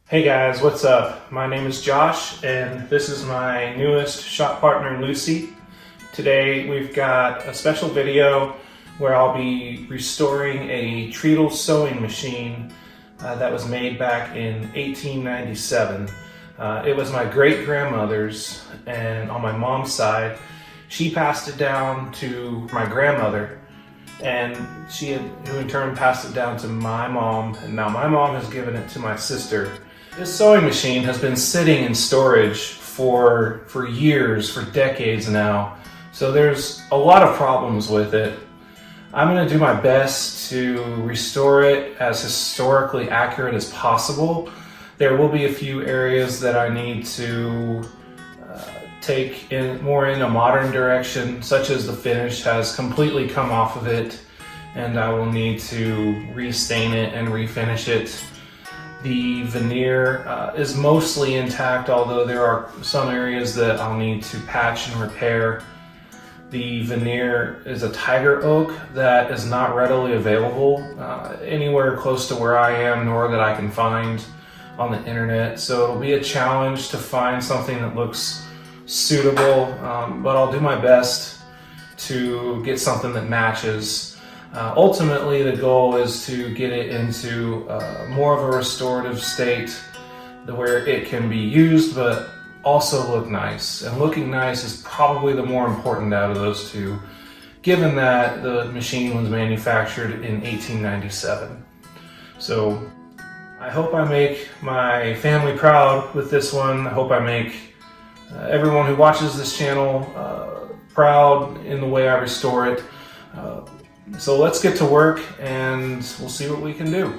Hey guys, what's up? My name is Josh and this is my newest shop partner, Lucy. Today we've got a special video where I'll be restoring a Treadle sewing machine that was made back in 1897. It was my great-grandmother's, and on my mom's side, she passed it down to my grandmother, and who in turn passed it down to my mom, and now my mom has given it to my sister. This sewing machine has been sitting in storage for years, for decades now, so there's a lot of problems with it. I'm going to do my best to restore it as historically accurate as possible. There will be a few areas that I need to take more in a modern direction, such as the finish has completely come off of it, and I will need to restain it and refinish it. The veneer is mostly intact, although there are some areas that I'll need to patch and repair. The veneer is a tiger oak that is not readily available anywhere close to where I am, nor that I can find on the internet. So it'll be a challenge to find something that looks suitable, but I'll do my best to get something that matches. Ultimately, the goal is to get it into more of a restorative state where it can be used but also look nice. And looking nice is probably the more important out of those two, given that the machine was manufactured in 1897. So I hope I make my family proud with this one. I hope I make everyone who watches this channel proud in the way I restore it. So let's get to work and we'll see what we can do.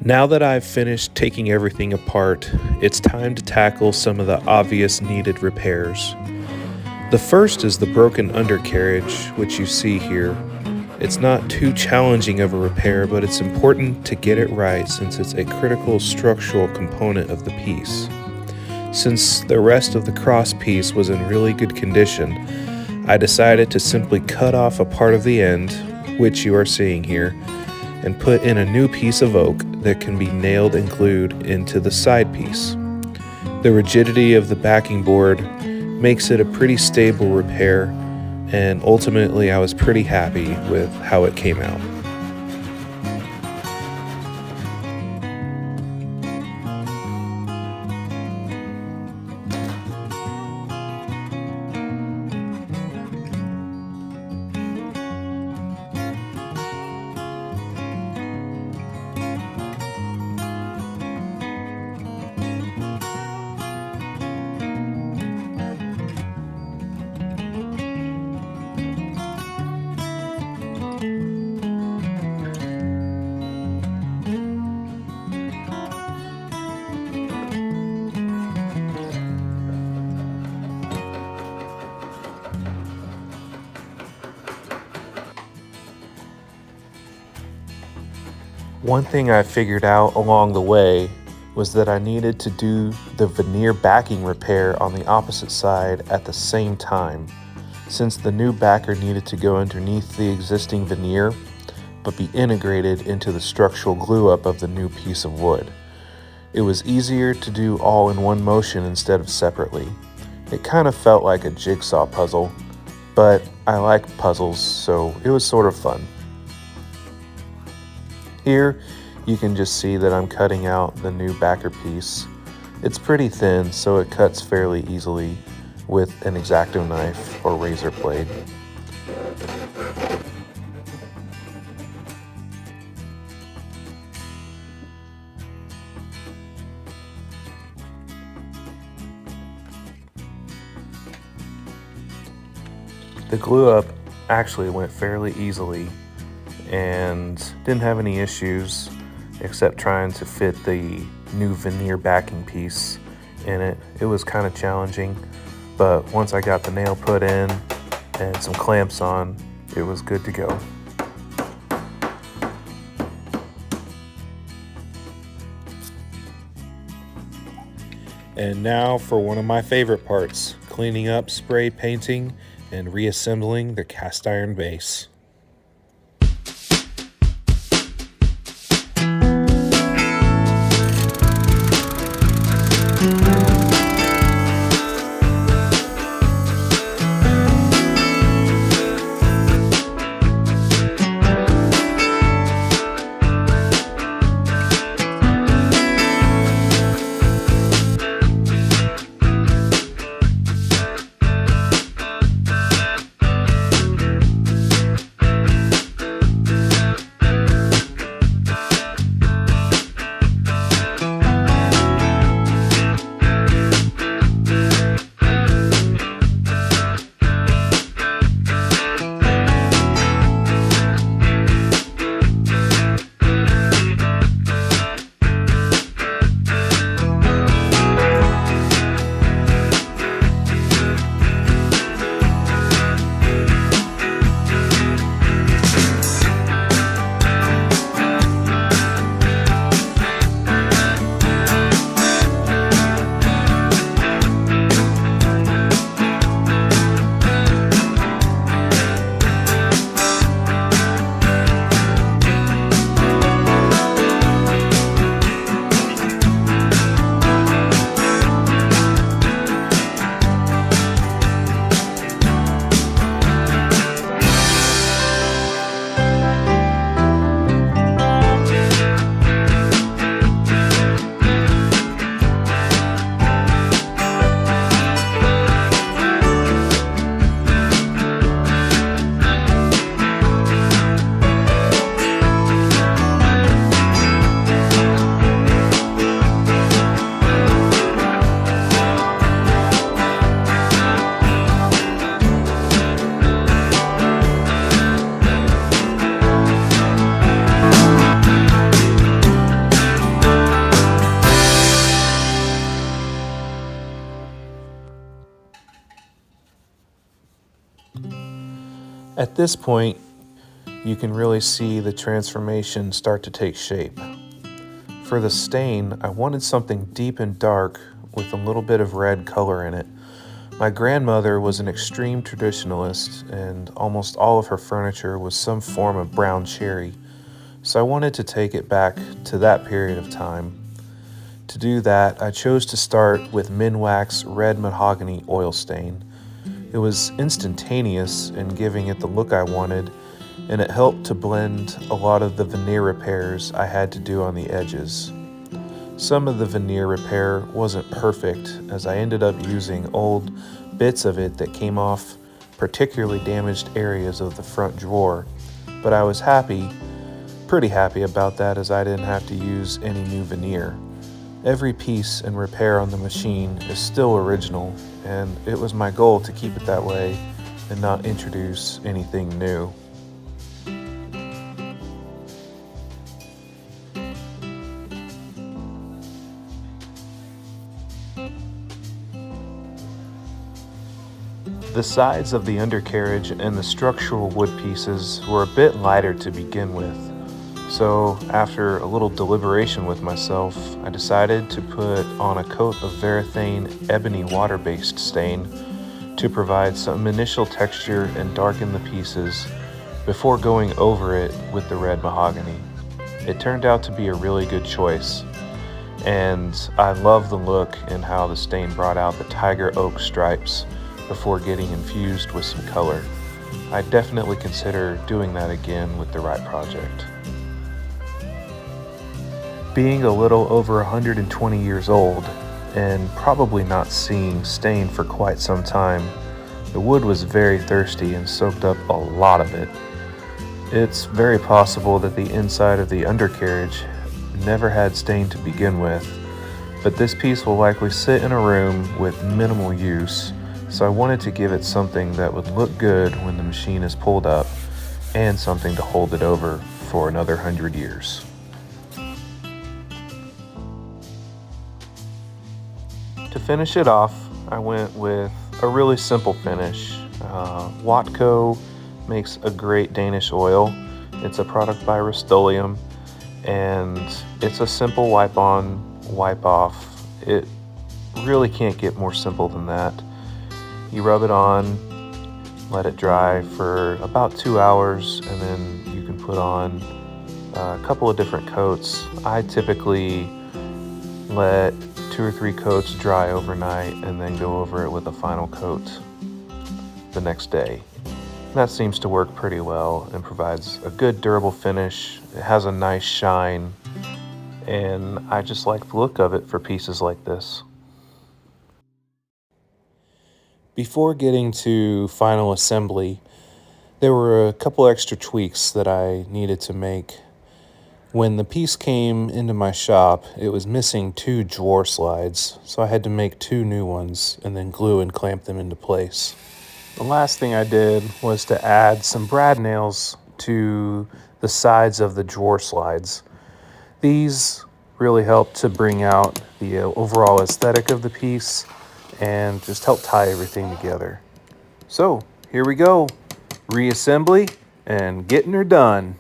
Now that I've finished taking everything apart, it's time to tackle some of the obvious needed repairs. The first is the broken undercarriage, which you see here. It's not too challenging of a repair, but it's important to get it right since it's a critical structural component of the piece. Since the rest of the cross piece was in really good condition, I decided to simply cut off a part of the end, which you are seeing here, and put in a new piece of oak that can be nailed and glued into the side piece. The rigidity of the backing board makes it a pretty stable repair, and ultimately I was pretty happy with how it came out. One thing I figured out along the way was that I needed to do the veneer backing repair on the opposite side at the same time, since the new backer needed to go underneath the existing veneer but be integrated into the structural glue up of the new piece of wood. It was easier to do all in one motion instead of separately. It kind of felt like a jigsaw puzzle, but I like puzzles, so it was sort of fun. Here, you can just see that I'm cutting out the new backer piece. It's pretty thin, so it cuts fairly easily with an X-Acto knife or razor blade. The glue up actually went fairly easily and didn't have any issues except trying to fit the new veneer backing piece in it. It was kind of challenging, but once I got the nail put in and some clamps on, it was good to go. And now for one of my favorite parts, cleaning up, spray painting, and reassembling the cast iron base. At this point, you can really see the transformation start to take shape. For the stain, I wanted something deep and dark with a little bit of red color in it. My grandmother was an extreme traditionalist, and almost all of her furniture was some form of brown cherry, so I wanted to take it back to that period of time. To do that, I chose to start with Minwax Red Mahogany Oil Stain. It was instantaneous in giving it the look I wanted, and it helped to blend a lot of the veneer repairs I had to do on the edges. Some of the veneer repair wasn't perfect, as I ended up using old bits of it that came off particularly damaged areas of the front drawer, but I was pretty happy about that, as I didn't have to use any new veneer. Every piece and repair on the machine is still original, and it was my goal to keep it that way and not introduce anything new. The sides of the undercarriage and the structural wood pieces were a bit lighter to begin with, so after a little deliberation with myself, I decided to put on a coat of Varathane ebony water-based stain to provide some initial texture and darken the pieces before going over it with the red mahogany. It turned out to be a really good choice, and I love the look and how the stain brought out the tiger oak stripes before getting infused with some color. I definitely consider doing that again with the right project. Being a little over 120 years old and probably not seeing stain for quite some time, the wood was very thirsty and soaked up a lot of it. It's very possible that the inside of the undercarriage never had stain to begin with, but this piece will likely sit in a room with minimal use, so I wanted to give it something that would look good when the machine is pulled up and something to hold it over for another 100 years. To finish it off, I went with a really simple finish. Watco makes a great Danish oil. It's a product by Rust-Oleum, and it's a simple wipe on, wipe off. It really can't get more simple than that. You rub it on, let it dry for about 2 hours, and then you can put on a couple of different coats. I typically let 2 or 3 coats dry overnight and then go over it with a final coat the next day. That seems to work pretty well and provides a good durable finish. It has a nice shine, and I just like the look of it for pieces like this. Before getting to final assembly, there were a couple extra tweaks that I needed to make. When the piece came into my shop, it was missing 2 drawer slides, so I had to make 2 new ones and then glue and clamp them into place. The last thing I did was to add some brad nails to the sides of the drawer slides. These really help to bring out the overall aesthetic of the piece and just help tie everything together. So here we go, reassembly and getting her done.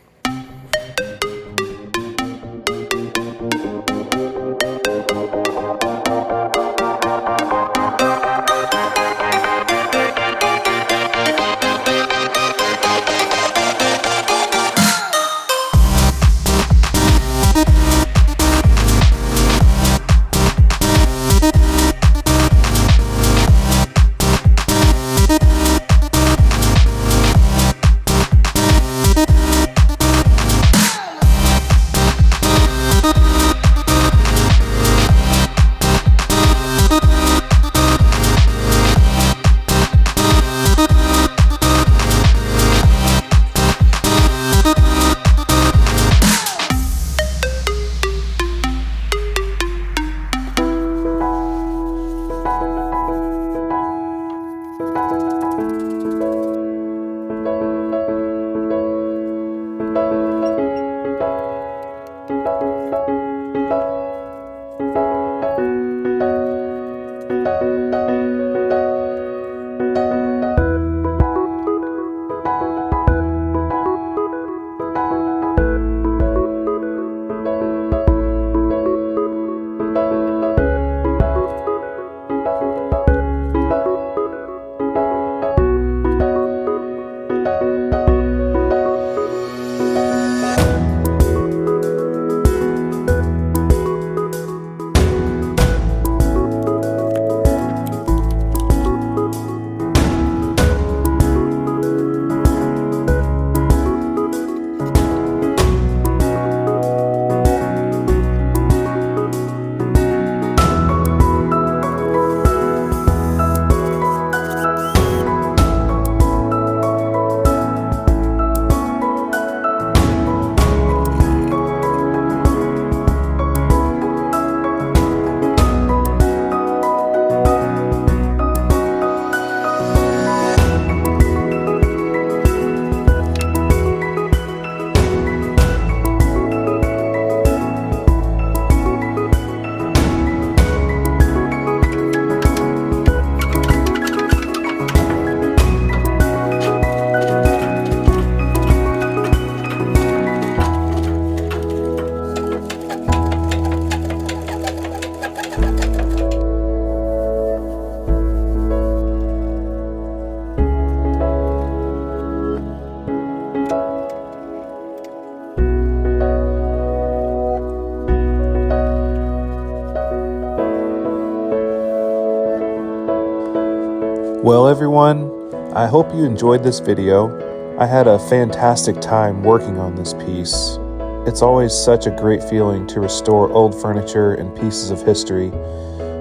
everyone, I hope you enjoyed this video. I had a fantastic time working on this piece. It's always such a great feeling to restore old furniture and pieces of history,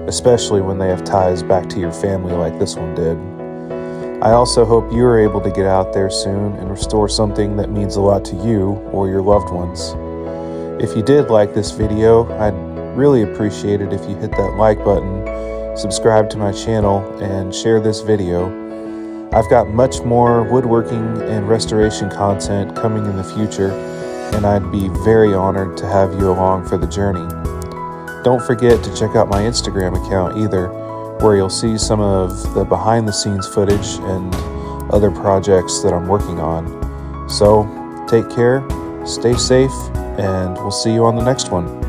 especially when they have ties back to your family like this one did. I also hope you are able to get out there soon and restore something that means a lot to you or your loved ones. If you did like this video, I'd really appreciate it if you hit that like button, subscribe to my channel, and share this video. I've got much more woodworking and restoration content coming in the future, and I'd be very honored to have you along for the journey. Don't forget to check out my Instagram account either, where you'll see some of the behind the scenes footage and other projects that I'm working on. So take care, stay safe, and we'll see you on the next one.